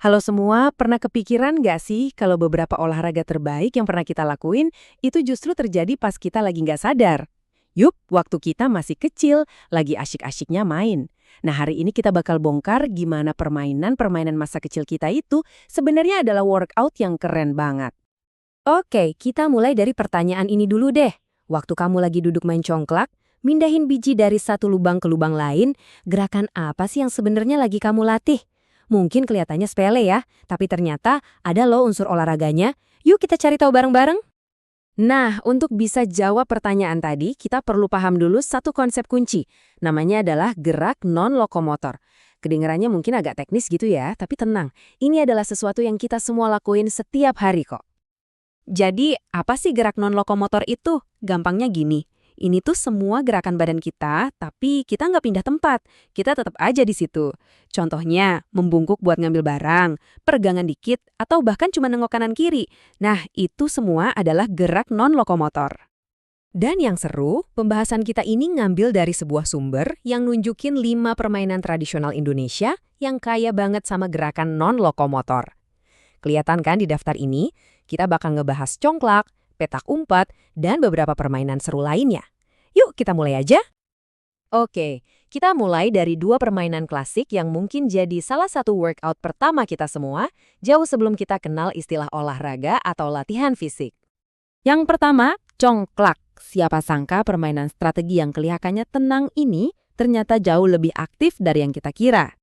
Halo semua, pernah kepikiran nggak sih kalau beberapa olahraga terbaik yang pernah kita lakuin itu justru terjadi pas kita lagi nggak sadar? Yup, waktu kita masih kecil, lagi asyik-asyiknya main. Nah, hari ini kita bakal bongkar gimana permainan-permainan masa kecil kita itu sebenarnya adalah workout yang keren banget. Oke, kita mulai dari pertanyaan ini dulu deh. Waktu kamu lagi duduk main congklak, mindahin biji dari satu lubang ke lubang lain, gerakan apa sih yang sebenarnya lagi kamu latih? Mungkin kelihatannya sepele ya, tapi ternyata ada loh unsur olahraganya. Yuk kita cari tahu bareng-bareng. Nah, untuk bisa jawab pertanyaan tadi, kita perlu paham dulu satu konsep kunci. Namanya adalah gerak non-lokomotor. Kedengarannya mungkin agak teknis gitu ya, tapi tenang. Ini adalah sesuatu yang kita semua lakuin setiap hari kok. Jadi, apa sih gerak non-lokomotor itu? Gampangnya gini, ini tuh semua gerakan badan kita, tapi kita nggak pindah tempat. Kita tetap aja di situ. Contohnya, membungkuk buat ngambil barang, peregangan dikit, atau bahkan cuma nengok kanan-kiri. Nah, itu semua adalah gerak non-lokomotor. Dan yang seru, pembahasan kita ini ngambil dari sebuah sumber yang nunjukin 5 permainan tradisional Indonesia yang kaya banget sama gerakan non-lokomotor. Kelihatan kan di daftar ini, kita bakal ngebahas congklak, petak umpet, dan beberapa permainan seru lainnya. Yuk kita mulai aja. Oke, kita mulai dari 2 permainan klasik yang mungkin jadi salah satu workout pertama kita semua, jauh sebelum kita kenal istilah olahraga atau latihan fisik. Yang pertama, congklak. Siapa sangka permainan strategi yang kelihatannya tenang ini ternyata jauh lebih aktif dari yang kita kira.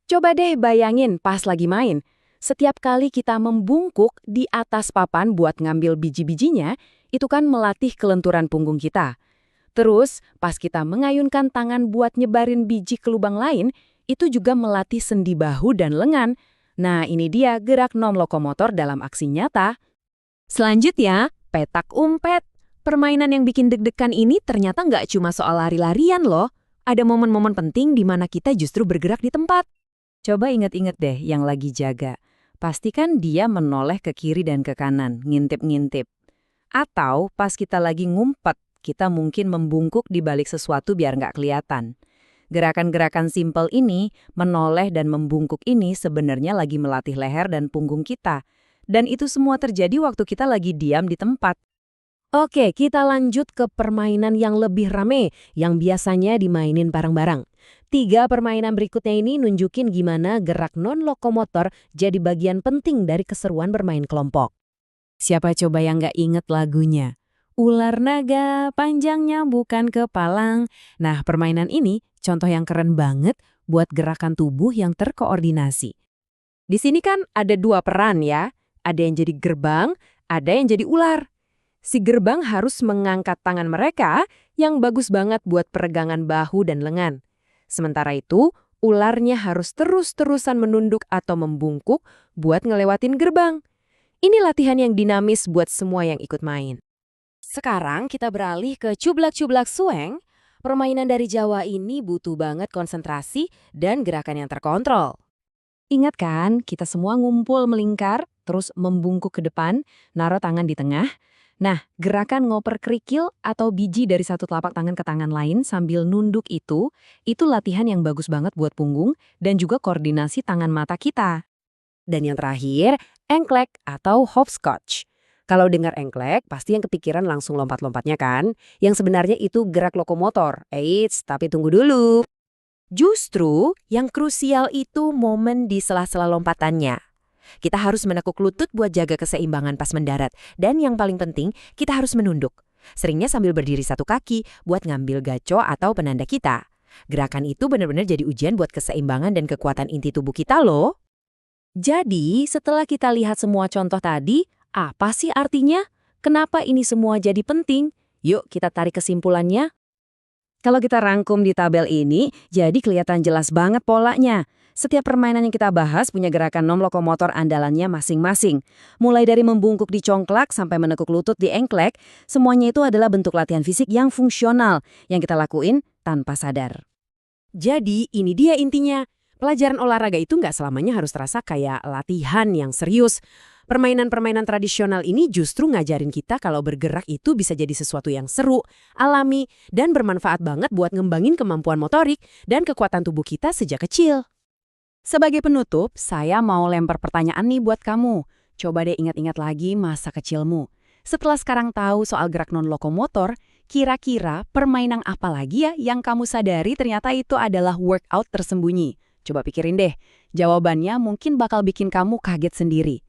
Coba deh bayangin pas lagi main. Setiap kali kita membungkuk di atas papan buat ngambil biji-bijinya, itu kan melatih kelenturan punggung kita. Terus, pas kita mengayunkan tangan buat nyebarin biji ke lubang lain, itu juga melatih sendi bahu dan lengan. Nah, ini dia gerak non-lokomotor dalam aksi nyata. Selanjutnya, petak umpet. Permainan yang bikin deg-degan ini ternyata nggak cuma soal lari-larian loh. Ada momen-momen penting di mana kita justru bergerak di tempat. Coba inget-inget deh yang lagi jaga. Pastikan dia menoleh ke kiri dan ke kanan, ngintip-ngintip. Atau pas kita lagi ngumpet, kita mungkin membungkuk di balik sesuatu biar nggak kelihatan. Gerakan-gerakan simpel ini, menoleh dan membungkuk ini sebenarnya lagi melatih leher dan punggung kita. Dan itu semua terjadi waktu kita lagi diam di tempat. Oke, kita lanjut ke permainan yang lebih rame, yang biasanya dimainin bareng-bareng. 3 permainan berikutnya ini nunjukin gimana gerak non-lokomotor jadi bagian penting dari keseruan bermain kelompok. Siapa coba yang nggak inget lagunya? Ular naga, panjangnya bukan kepalang. Nah, permainan ini contoh yang keren banget buat gerakan tubuh yang terkoordinasi. Di sini kan ada 2 peran ya, ada yang jadi gerbang, ada yang jadi ular. Si gerbang harus mengangkat tangan mereka yang bagus banget buat peregangan bahu dan lengan. Sementara itu, ularnya harus terus-terusan menunduk atau membungkuk buat ngelewatin gerbang. Ini latihan yang dinamis buat semua yang ikut main. Sekarang kita beralih ke cublak-cublak sueng. Permainan dari Jawa ini butuh banget konsentrasi dan gerakan yang terkontrol. Ingat kan, kita semua ngumpul melingkar, terus membungkuk ke depan, naruh tangan di tengah. Nah, gerakan ngoper kerikil atau biji dari satu telapak tangan ke tangan lain sambil nunduk itu latihan yang bagus banget buat punggung dan juga koordinasi tangan mata kita. Dan yang terakhir, engklek atau hopscotch. Kalau dengar engklek, pasti yang kepikiran langsung lompat-lompatnya kan? Yang sebenarnya itu gerak lokomotor. Eits, tapi tunggu dulu. Justru yang krusial itu momen di sela-sela lompatannya. Kita harus menekuk lutut buat jaga keseimbangan pas mendarat. Dan yang paling penting, kita harus menunduk. Seringnya sambil berdiri satu kaki buat ngambil gaco atau penanda kita. Gerakan itu benar-benar jadi ujian buat keseimbangan dan kekuatan inti tubuh kita loh. Jadi, setelah kita lihat semua contoh tadi, apa sih artinya? Kenapa ini semua jadi penting? Yuk kita tarik kesimpulannya. Kalau kita rangkum di tabel ini, jadi kelihatan jelas banget polanya. Setiap permainan yang kita bahas punya gerakan non-lokomotor andalannya masing-masing. Mulai dari membungkuk di congklak sampai menekuk lutut di engklek, semuanya itu adalah bentuk latihan fisik yang fungsional yang kita lakuin tanpa sadar. Jadi ini dia intinya. Pelajaran olahraga itu nggak selamanya harus terasa kayak latihan yang serius. Permainan-permainan tradisional ini justru ngajarin kita kalau bergerak itu bisa jadi sesuatu yang seru, alami, dan bermanfaat banget buat ngembangin kemampuan motorik dan kekuatan tubuh kita sejak kecil. Sebagai penutup, saya mau lempar pertanyaan nih buat kamu. Coba deh ingat-ingat lagi masa kecilmu. Setelah sekarang tahu soal gerak non-lokomotor, kira-kira permainan apa lagi ya yang kamu sadari ternyata itu adalah workout tersembunyi? Coba pikirin deh, jawabannya mungkin bakal bikin kamu kaget sendiri.